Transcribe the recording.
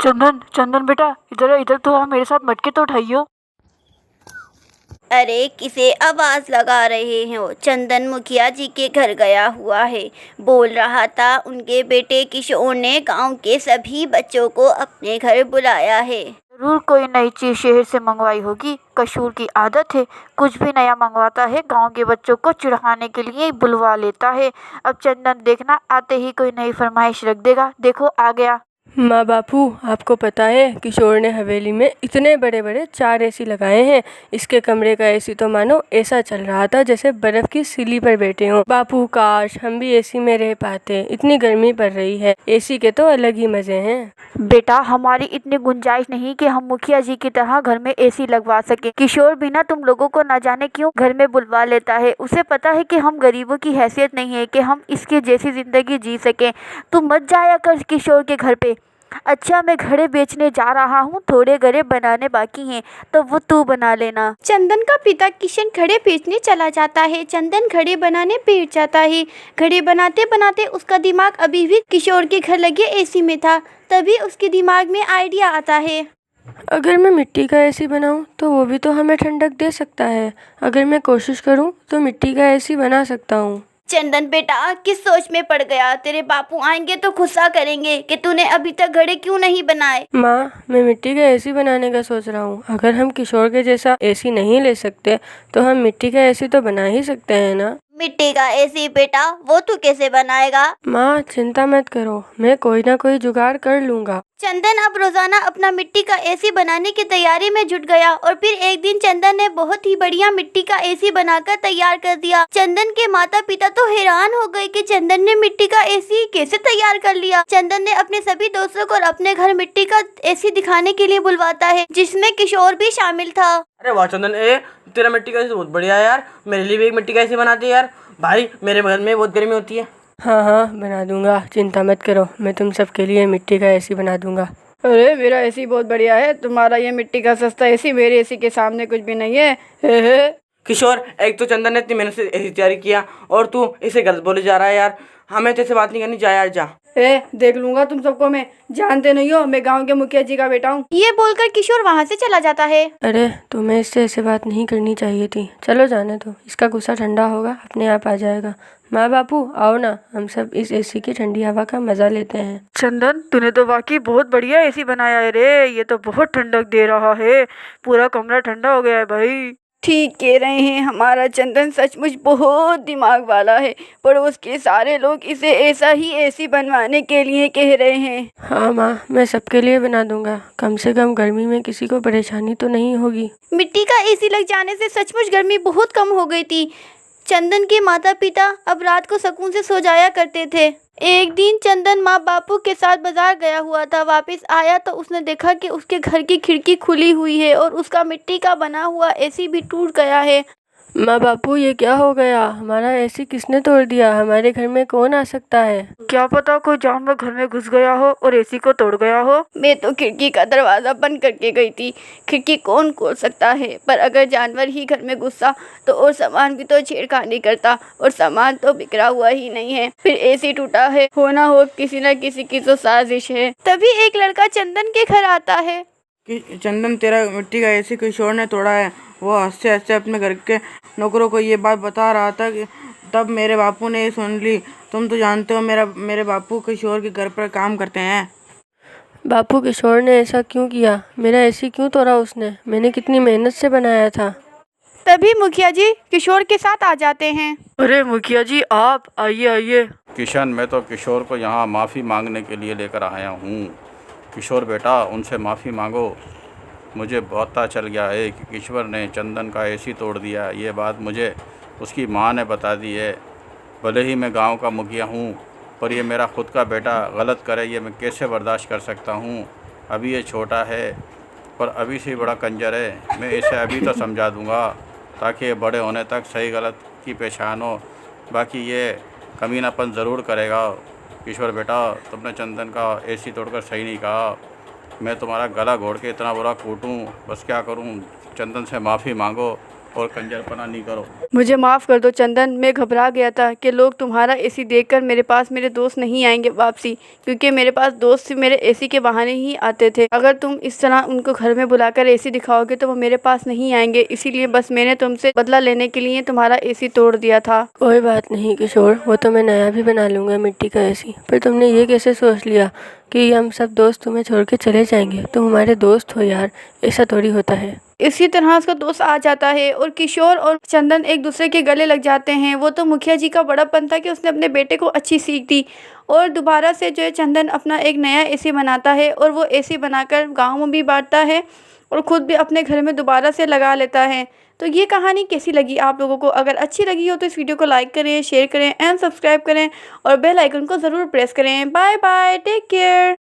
चंदन चंदन बेटा, इधर इधर तो आ, मेरे साथ मटके तो उठाइयो। अरे किसे आवाज लगा रहे हो? चंदन मुखिया जी के घर गया हुआ है। बोल रहा था उनके बेटे किशोर ने गांव के सभी बच्चों को अपने घर बुलाया है। जरूर कोई नई चीज शहर से मंगवाई होगी। कसूर की आदत है, कुछ भी नया मंगवाता है गांव के बच्चों को चिढ़ाने के लिए बुलवा लेता है। अब चंदन देखना, आते ही कोई नई फरमाइश रख देगा। देखो आ गया। माँ बापू, आपको पता है किशोर ने हवेली में इतने बड़े बड़े 4 एसी लगाए हैं। इसके कमरे का एसी तो मानो ऐसा चल रहा था जैसे बर्फ की सिली पर बैठे हों। बापू काश हम भी एसी में रह पाते, इतनी गर्मी पड़ रही है। एसी के तो अलग ही मजे हैं। बेटा, हमारी इतनी गुंजाइश नहीं कि हम मुखिया जी की तरह घर में एसी लगवा सके। किशोर भी ना तुम लोगों को न जाने क्यों घर में बुलवा लेता है। उसे पता है कि हम गरीबों की हैसियत नहीं है कि हम इसके जैसी जिंदगी जी सकें। तू मत जाया कर किशोर के घर पे। अच्छा, मैं घड़े बेचने जा रहा हूँ, थोड़े घड़े बनाने बाकी हैं, तो वो तू बना लेना। चंदन का पिता किशन घड़े बेचने चला जाता है। चंदन घड़े बनाने बैठ जाता है। घड़े बनाते बनाते उसका दिमाग अभी भी किशोर के घर लगे एसी में था। तभी उसके दिमाग में आइडिया आता है। अगर मैं मिट्टी का एसी बनाऊं तो वो भी तो हमें ठंडक दे सकता है। अगर मैं कोशिश करूं तो मिट्टी का एसी बना सकता हूं। चंदन बेटा, किस सोच में पड़ गया? तेरे बापू आएंगे तो गुस्सा करेंगे कि तूने अभी तक घड़े क्यों नहीं बनाए। माँ, मैं मिट्टी का एसी बनाने का सोच रहा हूँ। अगर हम किशोर के जैसा एसी नहीं ले सकते तो हम मिट्टी का एसी तो बना ही सकते हैं ना। मिट्टी का एसी बेटा, वो तू कैसे बनाएगा? माँ चिंता मत करो, मैं कोई ना कोई जुगाड़ कर लूँगा। चंदन अब रोजाना अपना मिट्टी का एसी बनाने की तैयारी में जुट गया और फिर एक दिन चंदन ने बहुत ही बढ़िया मिट्टी का एसी बनाकर तैयार कर दिया। चंदन के माता पिता तो हैरान हो गए कि चंदन ने मिट्टी का एसी कैसे तैयार कर लिया। चंदन ने अपने सभी दोस्तों को अपने घर मिट्टी का एसी दिखाने के लिए बुलवाता है, जिसमें किशोर भी शामिल था। अरे वाह चंदन, तेरा मिट्टी का एसी बहुत बढ़िया है यार। मेरे लिए भी एक मिट्टी का एसी बना दे यार। भाई, मेरे घर में बहुत गर्मी होती है। हाँ हाँ बना दूंगा, चिंता मत करो, मैं तुम सबके लिए मिट्टी का एसी बना दूंगा। अरे मेरा एसी बहुत बढ़िया है, तुम्हारा ये मिट्टी का सस्ता एसी मेरे एसी के सामने कुछ भी नहीं है। हे हे। किशोर, एक तो चंदन ने इतनी मेहनत से एसी तैयारी किया और तू इसे गलत बोले जा रहा है यार। हमें तेरे से बात नहीं करनी, जा यार जा। देख लूंगा तुम सबको मैं। जानते नहीं हो मैं गांव के मुखिया जी का बेटा हूँ। ये बोलकर किशोर वहाँ से चला जाता है। अरे तुम्हें इससे ऐसे बात नहीं करनी चाहिए थी। चलो जाने दो, इसका गुस्सा ठंडा होगा, अपने आप आ जाएगा। माँ बापू आओ ना, हम सब इस एसी की ठंडी हवा का मजा लेते हैं। चंदन, तूने तो वाकई बहुत बढ़िया एसी बनाया है रे। ये तो बहुत ठंडक दे रहा है, पूरा कमरा ठंडा हो गया है भाई। ठीक कह रहे हैं, हमारा चंदन सचमुच बहुत दिमाग वाला है। पड़ोस के सारे लोग इसे ऐसा ही एसी बनवाने के लिए कह रहे हैं। हाँ माँ, मैं सबके लिए बना दूंगा। कम से कम गर्मी में किसी को परेशानी तो नहीं होगी। मिट्टी का एसी लग जाने से सचमुच गर्मी बहुत कम हो गई थी। चंदन के माता पिता अब रात को सुकून से सो जाया करते थे। एक दिन चंदन माँ बापू के साथ बाजार गया हुआ था। वापस आया तो उसने देखा कि उसके घर की खिड़की खुली हुई है और उसका मिट्टी का बना हुआ एसी भी टूट गया है। माँ बापू, ये क्या हो गया? हमारा एसी किसने तोड़ दिया? हमारे घर में कौन आ सकता है? क्या पता कोई जानवर घर में घुस गया हो और एसी को तोड़ गया हो। मैं तो खिड़की का दरवाज़ा बंद करके गई थी। खिड़की कौन खोल सकता है? पर अगर जानवर ही घर में घुसा तो और सामान भी तो छेड़खानी करता, और सामान तो बिखरा हुआ ही नहीं है। फिर एसी टूटा है, होना हो किसी न किसी की तो साजिश है। तभी एक लड़का चंदन के घर आता है। कि चंदन, तेरा मिट्टी का एसी किशोर ने तोड़ा है। वो हंसते हंसते अपने घर के नौकरों को ये बात बता रहा था कि तब मेरे बापू ने ये सुन ली। तुम तो जानते हो मेरे बापू किशोर के घर पर काम करते हैं। बापू, किशोर ने ऐसा क्यों किया? मेरा एसी क्यों तोड़ा उसने? मैंने कितनी मेहनत से बनाया था। तभी मुखिया जी किशोर के साथ आ जाते हैं। अरे मुखिया जी, आप आइए आइए। किशन, मैं तो किशोर को यहाँ माफ़ी मांगने के लिए लेकर आया हूँ। किशोर बेटा, उनसे माफ़ी मांगो। मुझे पता चल गया है कि किशोर ने चंदन का एसी तोड़ दिया। ये बात मुझे उसकी माँ ने बता दी है। भले ही मैं गांव का मुखिया हूँ, पर ये मेरा खुद का बेटा गलत करे ये मैं कैसे बर्दाश्त कर सकता हूँ। अभी ये छोटा है पर अभी से ही बड़ा कंजर है। मैं इसे अभी तो समझा दूँगा ताकि ये बड़े होने तक सही गलत की पहचान हो। बाकी ये कमीनापन ज़रूर करेगा। किशोर बेटा, तुमने चंदन का एसी तोड़कर सही नहीं कहा। मैं तुम्हारा गला घोट के इतना बुरा कूटूं, बस क्या करूं? चंदन से माफ़ी मांगो। और कंजरपना नहीं करो। मुझे माफ़ कर दो चंदन, मैं घबरा गया था कि लोग तुम्हारा एसी देखकर मेरे पास मेरे दोस्त नहीं आएंगे वापसी, क्योंकि मेरे पास दोस्त मेरे एसी के बहाने ही आते थे। अगर तुम इस तरह उनको घर में बुलाकर एसी दिखाओगे तो वो मेरे पास नहीं आएंगे, इसीलिए बस मैंने तुमसे बदला लेने के लिए तुम्हारा एसी तोड़ दिया था। कोई बात नहीं किशोर, वो तो मैं नया भी बना लूँगा मिट्टी का एसी। पर तुमने ये कैसे सोच लिया कि हम सब दोस्त तुम्हें छोड़ के चले जाएंगे? तुम हमारे दोस्त हो यार, ऐसा थोड़ी होता है। इसी तरह उसका दोस्त आ जाता है और किशोर और चंदन एक दूसरे के गले लग जाते हैं। वो तो मुखिया जी का बड़प्पन था कि उसने अपने बेटे को अच्छी सीख दी और दोबारा से जो है चंदन अपना एक नया एसी बनाता है और वो एसी बनाकर गाँव में भी बांटता है और ख़ुद भी अपने घर में दोबारा से लगा लेता है। तो ये कहानी कैसी लगी आप लोगों को? अगर अच्छी लगी हो तो इस वीडियो को लाइक करें, शेयर करें एंड सब्सक्राइब करें और बेल आइकन को ज़रूर प्रेस करें। Bye bye, take care.